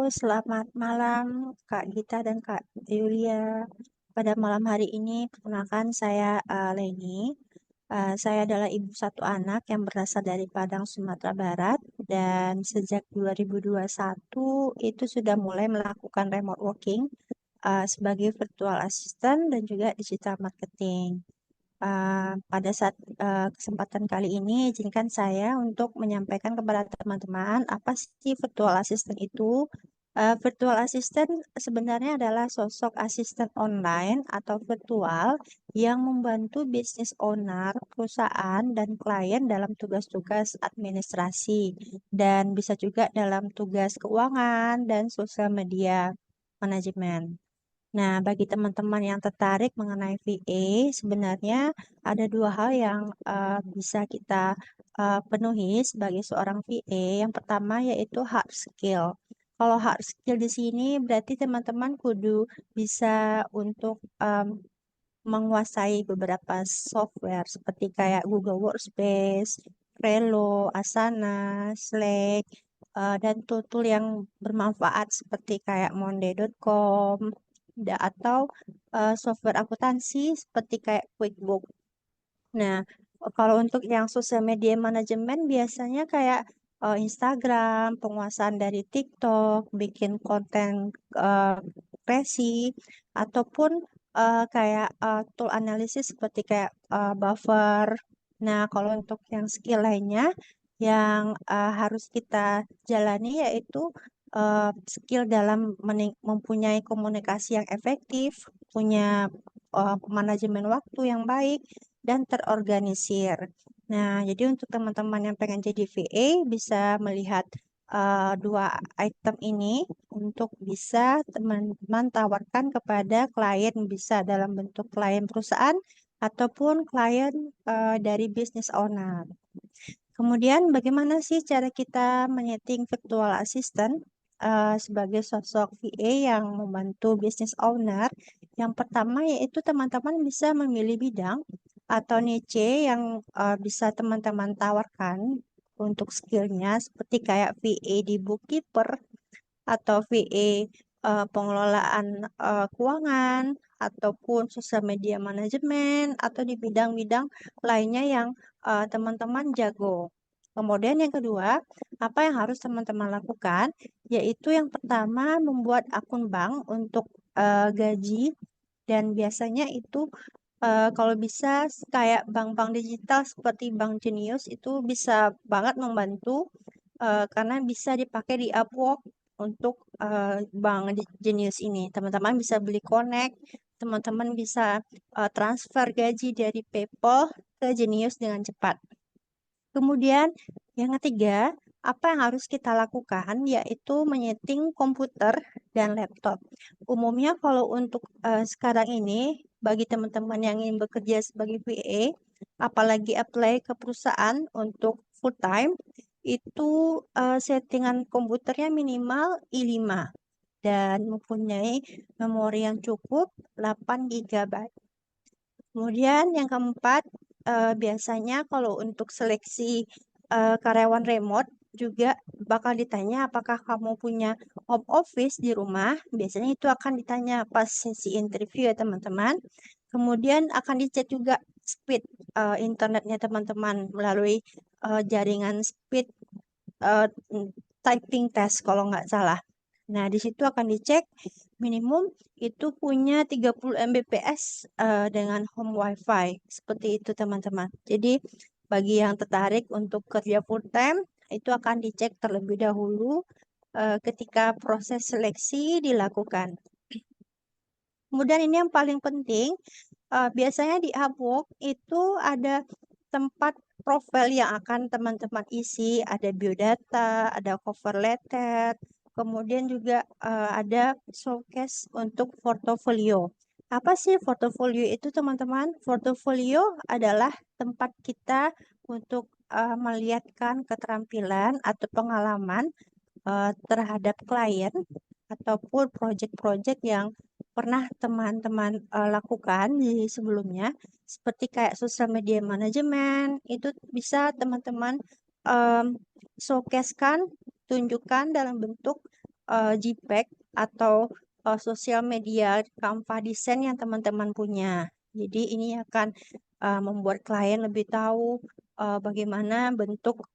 selamat malam Kak Gita dan Kak Yulia. Pada malam hari ini, perkenalkan saya Leni. Saya adalah ibu satu anak yang berasal dari Padang, Sumatera Barat. Dan sejak 2021 itu sudah mulai melakukan remote working sebagai virtual assistant dan juga digital marketing. Pada saat kesempatan kali ini, izinkan saya untuk menyampaikan kepada teman-teman apa sih virtual assistant itu. Virtual assistant sebenarnya adalah sosok asisten online atau virtual yang membantu bisnis owner, perusahaan, dan klien dalam tugas-tugas administrasi dan bisa juga dalam tugas keuangan dan sosial media manajemen. Nah, bagi teman-teman yang tertarik mengenai VA, sebenarnya ada dua hal yang bisa kita penuhi sebagai seorang VA. Yang pertama yaitu hard skill. Kalau hard skill di sini berarti teman-teman kudu bisa untuk menguasai beberapa software seperti kayak Google Workspace, Trello, Asana, Slack, dan tool-tool yang bermanfaat seperti kayak monday.com atau software akuntansi seperti kayak QuickBooks. Nah, kalau untuk yang sosial media manajemen biasanya kayak Instagram, penguasaan dari TikTok, bikin konten uh, kreasi, ataupun kayak tool analisis seperti kayak Buffer. Nah, kalau untuk yang skill lainnya yang harus kita jalani yaitu skill dalam mempunyai komunikasi yang efektif, punya manajemen waktu yang baik, dan terorganisir. Nah, jadi untuk teman-teman yang pengen jadi VA bisa melihat dua item ini untuk bisa teman-teman tawarkan kepada klien, bisa dalam bentuk klien perusahaan ataupun klien dari business owner. Kemudian bagaimana sih cara kita menyeting virtual assistant sebagai sosok VA yang membantu business owner? Yang pertama yaitu teman-teman bisa memilih bidang atau niche yang bisa teman-teman tawarkan untuk skillnya seperti kayak VA di bookkeeper atau VA pengelolaan keuangan ataupun sosial media manajemen atau di bidang-bidang lainnya yang teman-teman jago. Kemudian yang kedua, apa yang harus teman-teman lakukan? Yaitu yang pertama membuat akun bank untuk gaji dan biasanya itu kalau bisa kayak bank-bank digital seperti Bank Jenius itu bisa banget membantu karena bisa dipakai di Upwork untuk Bank Jenius ini. Teman-teman bisa beli Connect, teman-teman bisa transfer gaji dari PayPal ke Jenius dengan cepat. Kemudian yang ketiga, apa yang harus kita lakukan yaitu menyeting komputer dan laptop. Umumnya kalau untuk sekarang ini bagi teman-teman yang ingin bekerja sebagai VA, apalagi apply ke perusahaan untuk full time, itu settingan komputernya minimal i5 dan mempunyai memori yang cukup 8 GB. Kemudian yang keempat, biasanya kalau untuk seleksi karyawan remote juga bakal ditanya apakah kamu punya home office di rumah. Biasanya itu akan ditanya pas sesi interview ya teman-teman. Kemudian akan dicek juga speed internetnya teman-teman melalui jaringan speed eh, typing test kalau nggak salah. Nah, di situ akan dicek minimum itu punya 30 Mbps dengan home WiFi. Seperti itu, teman-teman. Jadi, bagi yang tertarik untuk kerja full time, itu akan dicek terlebih dahulu ketika proses seleksi dilakukan. Kemudian ini yang paling penting, biasanya di Upwork itu ada tempat profil yang akan teman-teman isi, ada biodata, ada cover letter, kemudian juga ada showcase untuk portofolio. Apa sih portofolio itu teman-teman? Portofolio adalah tempat kita untuk melihatkan keterampilan atau pengalaman terhadap klien ataupun proyek-proyek yang pernah teman-teman lakukan di sebelumnya, seperti kayak sosial media manajemen, itu bisa teman-teman em, showcase-kan, tunjukkan dalam bentuk JPEG atau sosial media Canva desain yang teman-teman punya. Jadi ini akan membuat klien lebih tahu bagaimana bentuk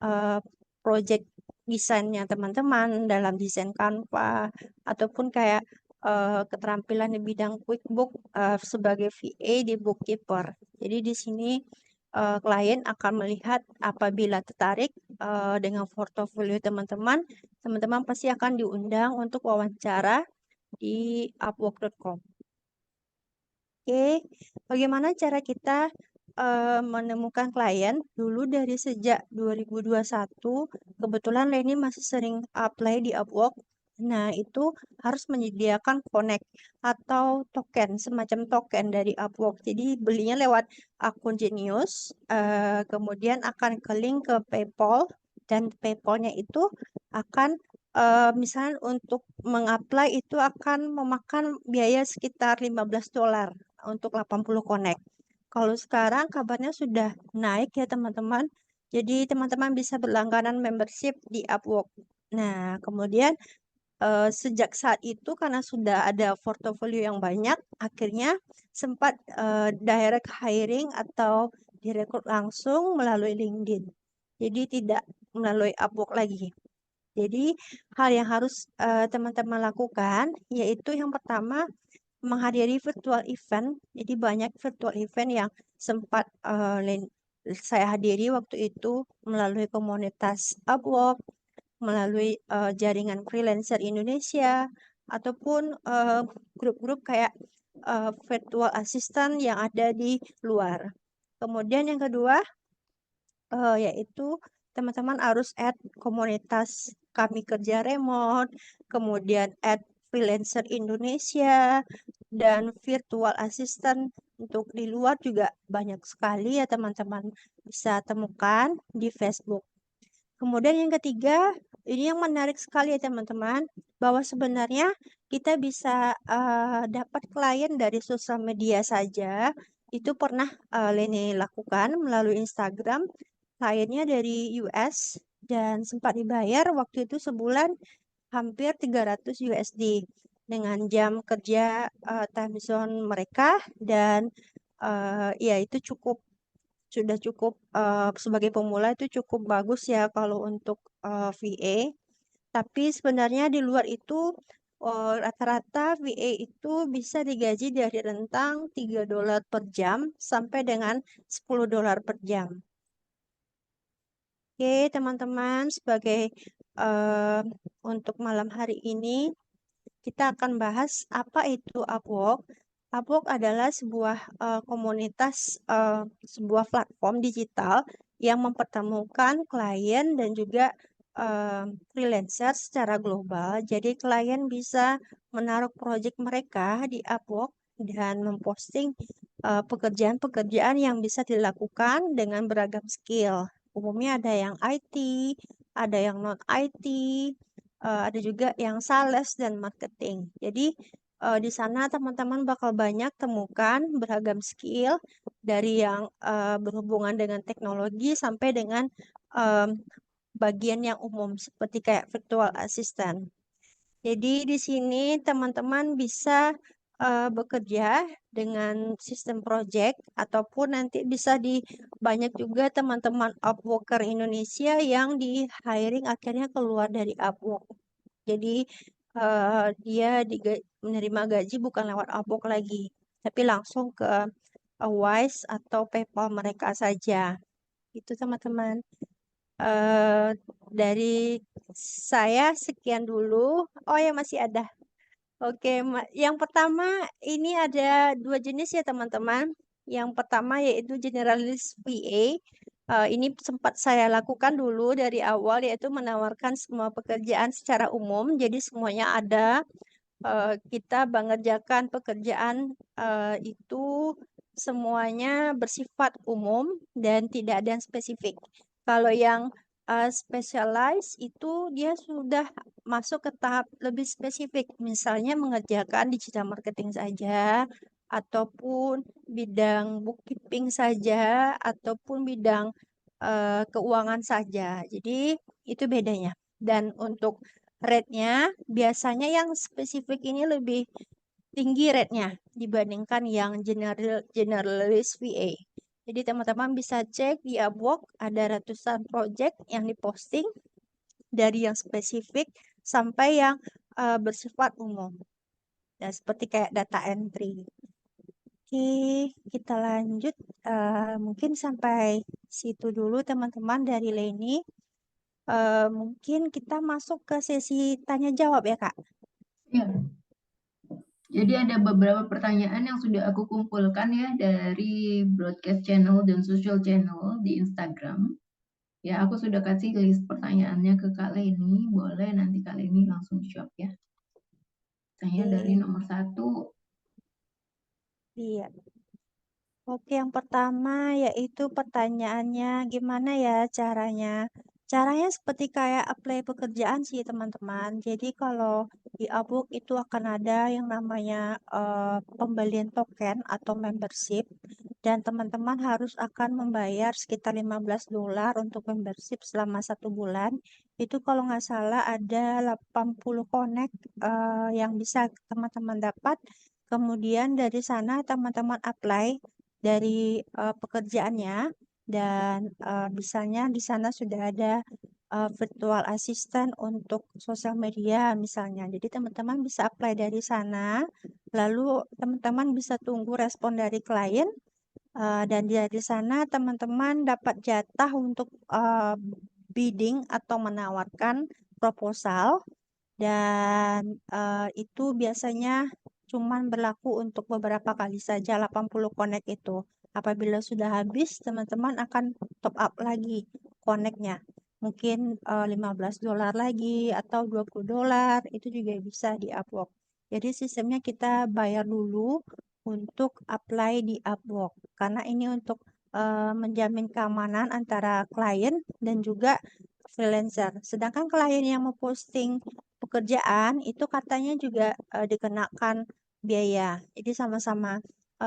project desainnya teman-teman dalam desain Canva ataupun kayak keterampilan di bidang QuickBook sebagai VA di Bookkeeper. Jadi di sini klien akan melihat apabila tertarik dengan portofolio teman-teman, teman-teman pasti akan diundang untuk wawancara di upwork.com. Oke, bagaimana cara kita menemukan klien? Dulu dari sejak 2021, kebetulan Leni masih sering apply di Upwork. Nah, itu harus menyediakan connect atau token, semacam token dari Upwork. Jadi belinya lewat akun Genius, kemudian akan ke link ke PayPal, dan PayPal-nya itu akan misalnya untuk mengapply itu akan memakan biaya sekitar $15 untuk 80 connect. Kalau sekarang kabarnya sudah naik ya teman-teman. Jadi teman-teman bisa berlangganan membership di Upwork. Nah, kemudian sejak saat itu karena sudah ada portofolio yang banyak, akhirnya sempat direct hiring atau direkrut langsung melalui LinkedIn. Jadi tidak melalui Upwork lagi. Jadi hal yang harus teman-teman lakukan yaitu yang pertama menghadiri virtual event. Jadi banyak virtual event yang sempat saya hadiri waktu itu melalui komunitas Upwork, melalui jaringan freelancer Indonesia, ataupun grup-grup kayak virtual assistant yang ada di luar. Kemudian yang kedua yaitu teman-teman harus add komunitas kami kerja remote, kemudian add freelancer Indonesia, dan virtual assistant untuk di luar juga banyak sekali ya teman-teman bisa temukan di Facebook. Kemudian yang ketiga, ini yang menarik sekali ya teman-teman, bahwa sebenarnya kita bisa dapat klien dari sosial media saja. Itu pernah Leni lakukan melalui Instagram, kliennya dari US dan sempat dibayar waktu itu sebulan hampir 300 USD dengan jam kerja time zone mereka dan ya itu sudah cukup sebagai pemula itu cukup bagus ya kalau untuk VA. Tapi sebenarnya di luar itu rata-rata VA itu bisa digaji dari rentang $3 per jam sampai dengan $10 per jam. Oke, teman-teman, sebagai eh, untuk malam hari ini kita akan bahas apa itu Upwork. Upwork adalah sebuah komunitas, sebuah platform digital yang mempertemukan klien dan juga freelancer secara global. Jadi klien bisa menaruh proyek mereka di Upwork dan memposting pekerjaan-pekerjaan yang bisa dilakukan dengan beragam skill. Umumnya ada yang IT, ada yang non IT, ada juga yang sales dan marketing. Jadi di sana teman-teman bakal banyak temukan beragam skill dari yang berhubungan dengan teknologi sampai dengan em, bagian yang umum seperti kayak virtual assistant. Jadi di sini teman-teman bisa bekerja dengan sistem project ataupun nanti bisa di banyak juga teman-teman Upworker Indonesia yang di hiring akhirnya keluar dari Upwork. Jadi dia menerima gaji bukan lewat Upwork lagi, tapi langsung ke Wise atau PayPal mereka saja. Itu teman-teman. eh dari saya sekian dulu. Oh ya masih ada. Oke, yang pertama ini ada dua jenis ya teman-teman. Yang pertama yaitu generalis VA. Ini sempat saya lakukan dulu dari awal yaitu menawarkan semua pekerjaan secara umum. Jadi semuanya ada. Kita mengerjakan pekerjaan itu semuanya bersifat umum dan tidak ada yang spesifik. Kalau yang specialized itu dia sudah masuk ke tahap lebih spesifik, misalnya mengerjakan digital marketing saja, ataupun bidang bookkeeping saja, ataupun bidang keuangan saja. Jadi itu bedanya. Dan untuk rate-nya biasanya yang spesifik ini lebih tinggi rate-nya dibandingkan yang generalis VA. Jadi teman-teman bisa cek di Upwork ada ratusan project yang diposting dari yang spesifik sampai yang bersifat umum. Ya, seperti kayak data entry. Oke, kita lanjut. Mungkin sampai situ dulu teman-teman dari Leni. Mungkin kita masuk ke sesi tanya jawab ya Kak. Ya, jadi ada beberapa pertanyaan yang sudah aku kumpulkan ya dari broadcast channel dan social channel di Instagram. Ya, aku sudah kasih list pertanyaannya ke Kak Leni. Boleh nanti Kak Leni langsung jawab ya. Tanya dari Oke, nomor 1. iya. Oke, yang pertama yaitu pertanyaannya gimana ya caranya? Caranya seperti kayak apply pekerjaan sih teman-teman. Jadi kalau di Upwork itu akan ada yang namanya pembelian token atau membership dan teman-teman harus akan membayar sekitar $15 untuk membership selama 1 bulan. Itu kalau nggak salah ada 80 connect yang bisa teman-teman dapat. Kemudian dari sana teman-teman apply dari pekerjaannya dan misalnya di sana sudah ada virtual assistant untuk sosial media misalnya. Jadi teman-teman bisa apply dari sana, lalu teman-teman bisa tunggu respon dari klien dan dari sana teman-teman dapat jatah untuk bidding atau menawarkan proposal dan itu biasanya cuman berlaku untuk beberapa kali saja 80 connect itu. Apabila sudah habis, teman-teman akan top up lagi connect-nya. Mungkin $15 lagi atau $20 itu juga bisa di Upwork. Jadi sistemnya kita bayar dulu untuk apply di Upwork karena ini untuk menjamin keamanan antara klien dan juga freelancer. Sedangkan klien yang memposting pekerjaan itu katanya juga dikenakan biaya. Jadi sama-sama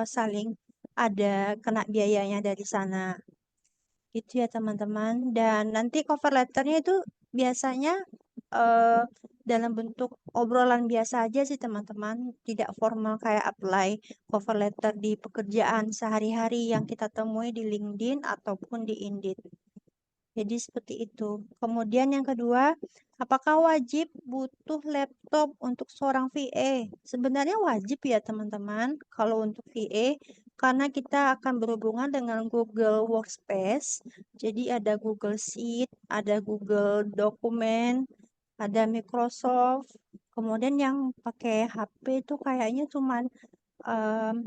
saling ada kena biayanya dari sana. Gitu ya teman-teman. Dan nanti cover letternya itu biasanya eh, dalam bentuk obrolan biasa aja sih teman-teman. Tidak formal kayak apply cover letter di pekerjaan sehari-hari yang kita temui di LinkedIn ataupun di Indeed. Jadi seperti itu. Kemudian yang kedua, apakah wajib butuh laptop untuk seorang VA? Sebenarnya wajib ya teman-teman kalau untuk VA karena kita akan berhubungan dengan Google Workspace. Jadi ada Google Sheet, ada Google Dokumen, ada Microsoft. Kemudian yang pakai HP itu kayaknya cuman em,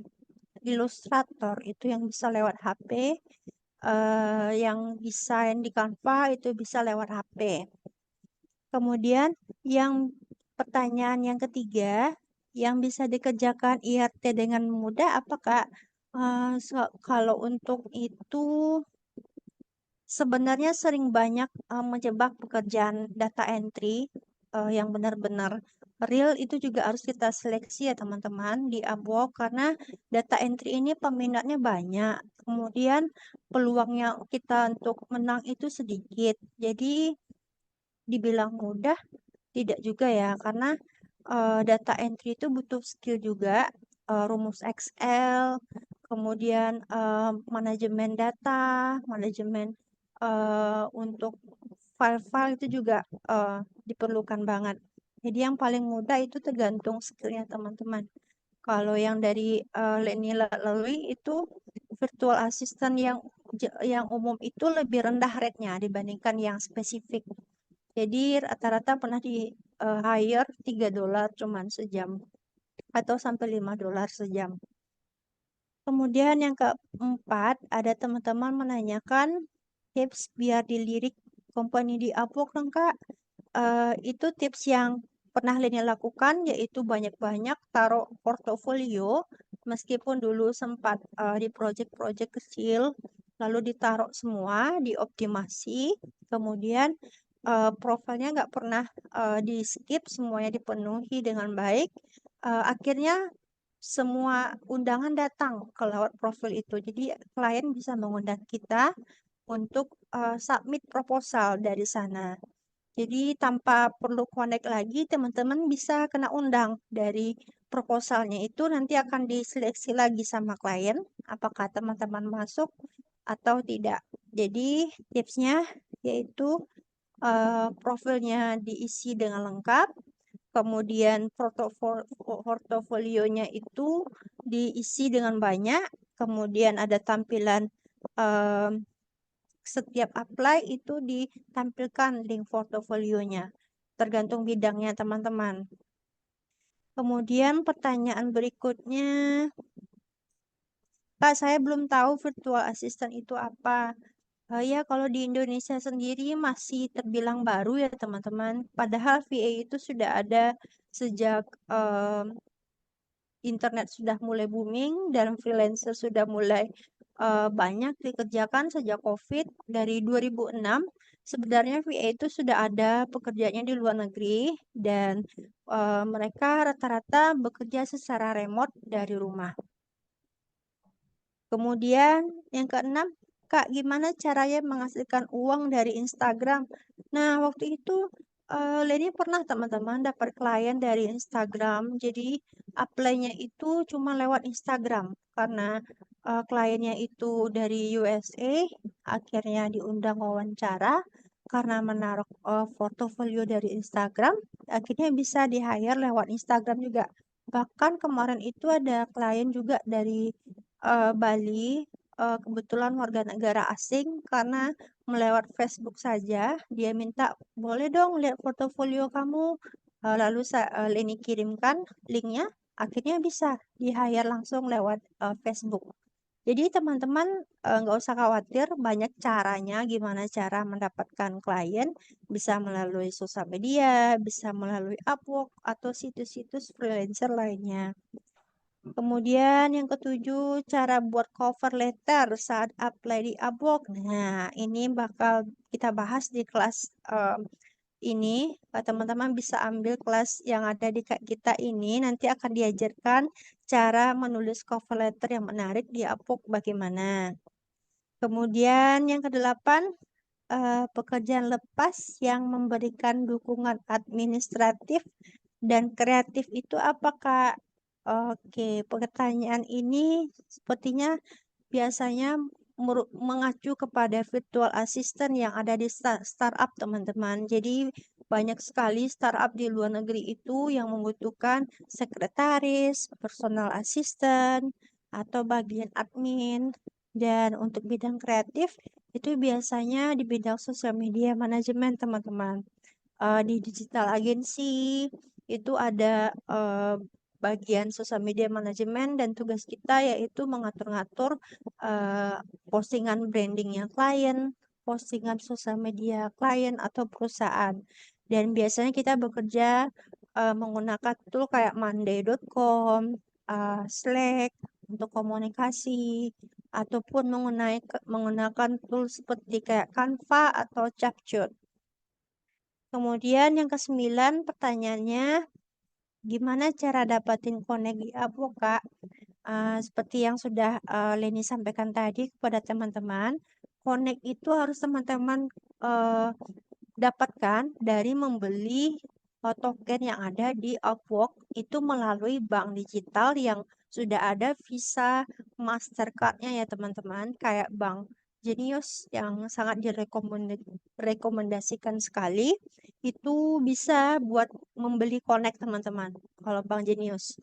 Illustrator itu yang bisa lewat HP yang desain di Canva itu bisa lewat HP. Kemudian yang pertanyaan yang ketiga, yang bisa dikerjakan IRT dengan mudah apakah kalau untuk itu sebenarnya sering banyak menjebak pekerjaan data entry yang benar-benar real itu juga harus kita seleksi ya teman-teman di Upwork karena data entry ini peminatnya banyak. Kemudian peluangnya kita untuk menang itu sedikit. Jadi dibilang mudah tidak juga ya karena data entry itu butuh skill juga, rumus Excel, kemudian manajemen data, manajemen untuk file-file itu juga eh, diperlukan banget. Jadi yang paling mudah itu tergantung skillnya teman-teman. Kalau yang dari Leni lalui itu virtual assistant yang umum itu lebih rendah rate-nya dibandingkan yang spesifik. Jadi rata-rata pernah di hire $3 cuman sejam atau sampai $5 sejam. Kemudian yang keempat, ada teman-teman menanyakan tips biar dilirik company di Upwork dong Kak. Itu tips yang pernah Leni lakukan yaitu banyak-banyak taruh portofolio meskipun dulu sempat di project-project kecil lalu ditaruh semua dioptimasi kemudian profilnya nggak pernah di skip semuanya dipenuhi dengan baik. Akhirnya semua undangan datang ke lewat profil itu jadi klien bisa mengundang kita untuk submit proposal dari sana. Jadi tanpa perlu connect lagi, teman-teman bisa kena undang dari proposalnya itu nanti akan diseleksi lagi sama klien, apakah teman-teman masuk atau tidak. Jadi tipsnya yaitu profilnya diisi dengan lengkap, kemudian portofolionya itu diisi dengan banyak, kemudian ada tampilan em, setiap apply itu ditampilkan link portofolionya, tergantung bidangnya teman-teman. Kemudian pertanyaan berikutnya, Kak, saya belum tahu virtual assistant itu apa. Ya, kalau di Indonesia sendiri masih terbilang baru ya teman-teman. Padahal VA itu sudah ada sejak internet sudah mulai booming dan freelancer sudah mulai banyak dikerjakan sejak COVID. Dari 2006, sebenarnya VA itu sudah ada pekerjaannya di luar negeri dan mereka rata-rata bekerja secara remote dari rumah. Kemudian yang keenam, Kak, gimana caranya menghasilkan uang dari Instagram? Nah, waktu itu Leni pernah teman-teman dapat klien dari Instagram. Jadi apply-nya itu cuma lewat Instagram karena kliennya itu dari USA, akhirnya diundang wawancara karena menaruh portofolio dari Instagram, akhirnya bisa di-hire lewat Instagram juga. Bahkan kemarin itu ada klien juga dari Bali, kebetulan warga negara asing karena melewat Facebook saja dia minta boleh dong lihat portofolio kamu. Lalu Leni kirimkan linknya, akhirnya bisa di hire langsung lewat Facebook. Jadi teman-teman nggak usah khawatir, banyak caranya gimana cara mendapatkan klien, bisa melalui sosial media, bisa melalui Upwork atau situs-situs freelancer lainnya. Kemudian yang ketujuh, cara buat cover letter saat apply di Upwork. Nah, ini bakal kita bahas di kelas ini. Teman-teman bisa ambil kelas yang ada di kita ini. Nanti akan diajarkan cara menulis cover letter yang menarik di Upwork bagaimana. Kemudian yang kedelapan, pekerjaan lepas yang memberikan dukungan administratif dan kreatif itu apakah? Oke, pertanyaan ini sepertinya biasanya mengacu kepada virtual assistant yang ada di startup, teman-teman. Jadi banyak sekali startup di luar negeri itu yang membutuhkan sekretaris, personal assistant, atau bagian admin. Dan untuk bidang kreatif, itu biasanya di bidang sosial media manajemen, teman-teman. Di digital agency itu ada bagian sosial media manajemen dan tugas kita yaitu mengatur-ngatur eh, postingan brandingnya klien, postingan sosial media klien atau perusahaan. Dan biasanya kita bekerja menggunakan tool kayak monday.com, Slack untuk komunikasi, ataupun menggunakan tool seperti kayak Canva atau Capcut. Kemudian yang kesembilan pertanyaannya, gimana cara dapatin connect di Upwork, Kak? Seperti yang sudah Leni sampaikan tadi kepada teman-teman, connect itu harus teman-teman uh, dapatkan dari membeli token yang ada di Upwork itu melalui bank digital yang sudah ada Visa, Mastercard-nya ya teman-teman, kayak Bank Genius yang sangat direkomendasikan sekali, itu bisa buat membeli Connect teman-teman. Kalau Bank Genius,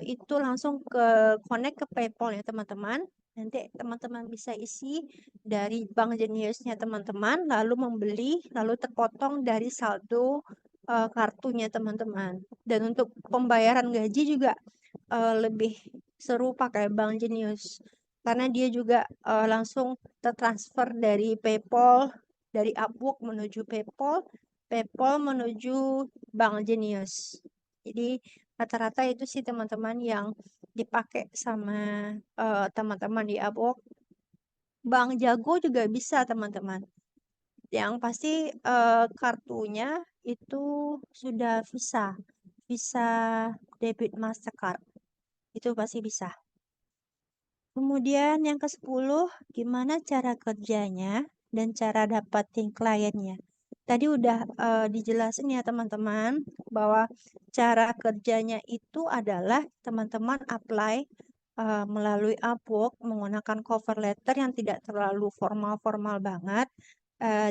itu langsung ke connect ke PayPal ya teman-teman. Nanti teman-teman bisa isi dari bank jeniusnya teman-teman, lalu membeli, lalu terpotong dari saldo kartunya teman-teman. Dan untuk pembayaran gaji juga lebih seru pakai bank jenius. Karena dia juga langsung tertransfer dari PayPal, dari Upwork menuju PayPal, PayPal menuju bank jenius. Jadi rata-rata itu sih teman-teman yang dipakai sama teman-teman di Upwork. Bank Jago juga bisa teman-teman. Yang pasti kartunya itu sudah Visa, Visa debit Mastercard. Itu pasti bisa. Kemudian yang ke-10, gimana cara kerjanya dan cara dapatin kliennya? tadi udah dijelasin ya teman-teman bahwa cara kerjanya itu adalah teman-teman apply melalui Upwork menggunakan cover letter yang tidak terlalu formal-formal banget.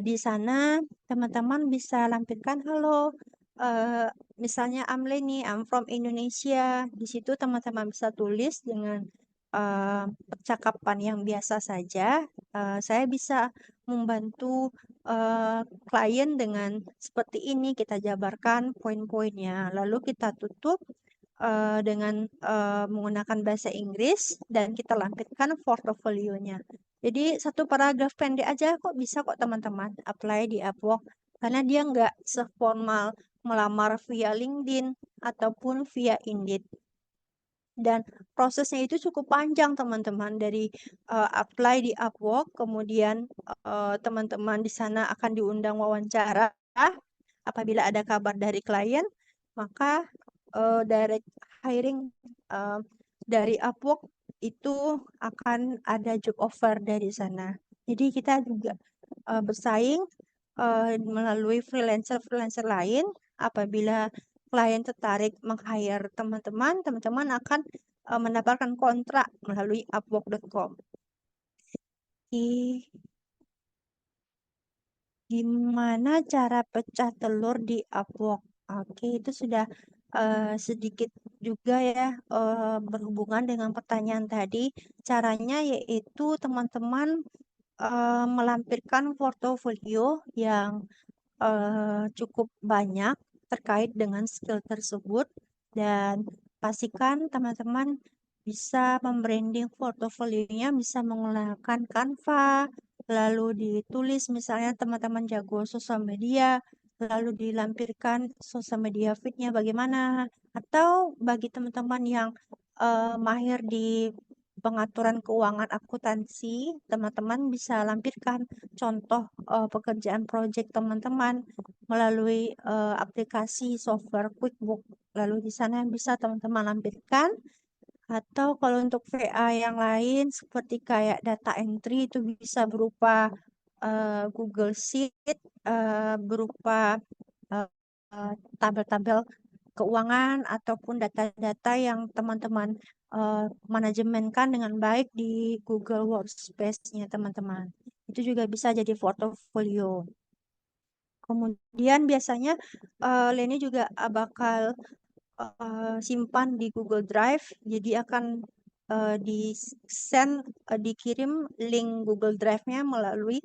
Di sana teman-teman bisa lampirkan halo, eh, misalnya Amle I'm from Indonesia. Di situ teman-teman bisa tulis dengan percakapan yang biasa saja. Saya bisa membantu klien dengan seperti ini, kita jabarkan poin-poinnya, lalu kita tutup dengan menggunakan bahasa Inggris dan kita lampirkan portofolionya. Jadi satu paragraf pendek aja kok bisa kok teman-teman apply di Upwork karena dia nggak seformal melamar via LinkedIn ataupun via Indeed. Dan prosesnya itu cukup panjang teman-teman dari apply di Upwork, kemudian teman-teman di sana akan diundang wawancara. Apabila ada kabar dari klien, maka direct hiring eh, dari Upwork itu akan ada job offer dari sana. Jadi kita juga bersaing melalui freelancer-freelancer lain. Apabila klien tertarik meng-hire teman-teman, teman-teman akan mendapatkan kontrak melalui upwork.com. Gimana cara pecah telur di Upwork? Oke, itu sudah sedikit juga ya berhubungan dengan pertanyaan tadi. Caranya yaitu teman-teman melampirkan portofolio yang cukup banyak terkait dengan skill tersebut dan pastikan teman-teman bisa membranding portofolionya bisa menggunakan Canva, lalu ditulis misalnya teman-teman jago sosial media, lalu dilampirkan sosial media feed-nya bagaimana, atau bagi teman-teman yang mahir di pengaturan keuangan akuntansi, teman-teman bisa lampirkan contoh pekerjaan proyek teman-teman melalui aplikasi software QuickBook. Lalu di sana bisa teman-teman lampirkan. Atau kalau untuk VA yang lain seperti kayak data entry itu bisa berupa Google Sheet, berupa eh, eh, tabel-tabel keuangan ataupun data-data yang teman-teman manajemenkan dengan baik di Google Workspace-nya teman-teman. Itu juga bisa jadi portofolio. Kemudian biasanya Leni juga bakal simpan di Google Drive, jadi akan dikirim link Google Drive-nya melalui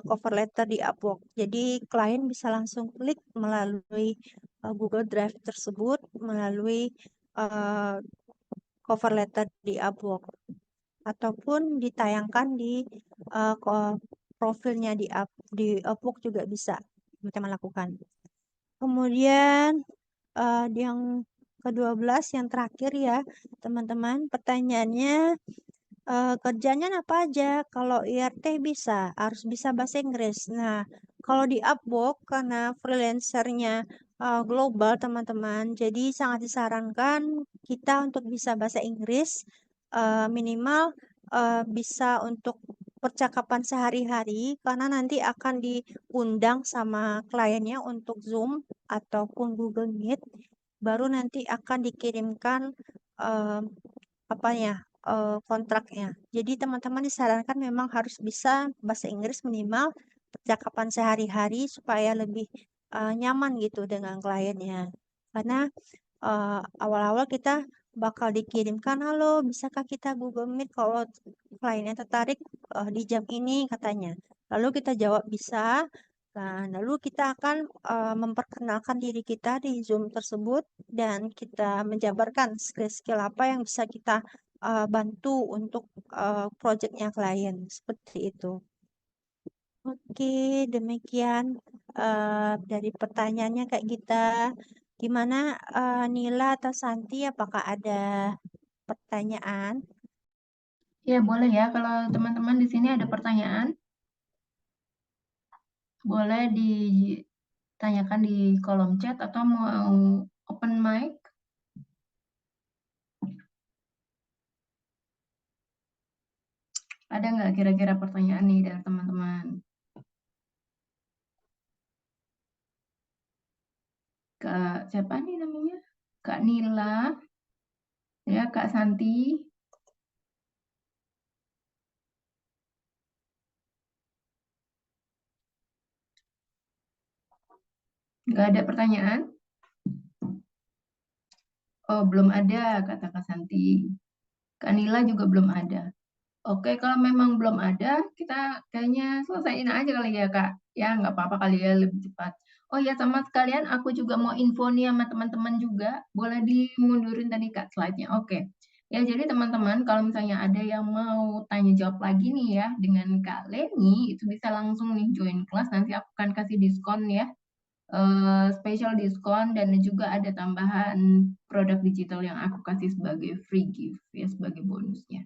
cover letter di Upwork. Jadi klien bisa langsung klik melalui Google Drive tersebut melalui uh, cover letter di Upwork ataupun ditayangkan di profilnya di Upwork juga bisa teman-teman lakukan. Kemudian yang ke-12 yang terakhir ya, teman-teman, pertanyaannya kerjanya apa aja? Kalau IRT bisa, harus bisa bahasa Inggris. Nah, kalau di Upwork karena freelancernya global, teman-teman, jadi sangat disarankan kita untuk bisa bahasa Inggris minimal bisa untuk percakapan sehari-hari karena nanti akan diundang sama kliennya untuk Zoom ataupun Google Meet, baru nanti akan dikirimkan eh, apanya kontraknya. Jadi teman-teman disarankan memang harus bisa bahasa Inggris minimal percakapan sehari-hari supaya lebih nyaman gitu dengan kliennya. Karena awal-awal kita bakal dikirimkan, halo, bisakah kita Google Meet kalau kliennya tertarik di jam ini katanya. Lalu kita jawab bisa. Nah, lalu kita akan memperkenalkan diri kita di Zoom tersebut dan kita menjabarkan skill-skill apa yang bisa kita bantu untuk proyeknya klien seperti itu. Oke, demikian dari pertanyaannya Kak Gita. Gimana Nila atau Santi, apakah ada pertanyaan? Ya, boleh ya. Kalau teman-teman di sini ada pertanyaan, boleh ditanyakan di kolom chat atau mau open mic. Ada nggak kira-kira pertanyaan nih dari teman-teman? Kak siapa nih namanya? Kak Nila, ya Kak Santi. Nggak ada pertanyaan? Oh, belum ada, kata Kak Santi. Kak Nila juga belum ada. Oke, kalau memang belum ada, kita kayaknya selesaiin aja kali ya, Kak. Ya, nggak apa-apa kali ya, lebih cepat. Oh ya, sama sekalian aku juga mau info nih sama teman-teman juga. Boleh dimundurin tadi, Kak, slide-nya. Oke. Ya, jadi teman-teman, kalau misalnya ada yang mau tanya jawab lagi nih ya dengan Kak Leni, itu bisa langsung nih join kelas. Nanti aku akan kasih diskon ya. Special diskon dan juga ada tambahan produk digital yang aku kasih sebagai free gift ya sebagai bonusnya.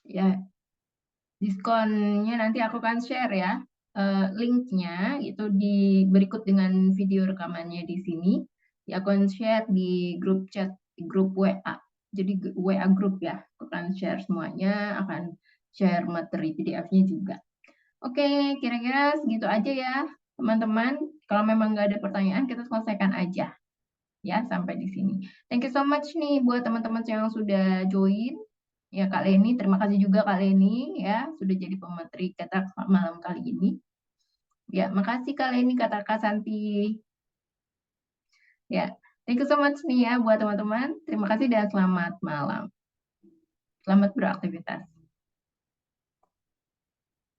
Ya, diskonnya nanti aku akan share ya. Linknya itu di berikut dengan video rekamannya di sini. Ya, aku akan share di grup chat, di grup WA. Jadi WA grup ya, aku akan share semuanya, akan share materi PDF-nya juga. Oke, kira-kira segitu aja ya, teman-teman. Kalau memang nggak ada pertanyaan, kita selesaikan aja. Ya, sampai di sini. Thank you so much nih buat teman-teman yang sudah join. Ya, Kak Leni, terima kasih juga Kak Leni ya, sudah jadi pemateri kata malam kali ini. Ya, makasih Kak Leni, kata Kak Santi. Ya, thank you so much nih ya buat teman-teman. Terima kasih dan selamat malam. Selamat beraktivitas.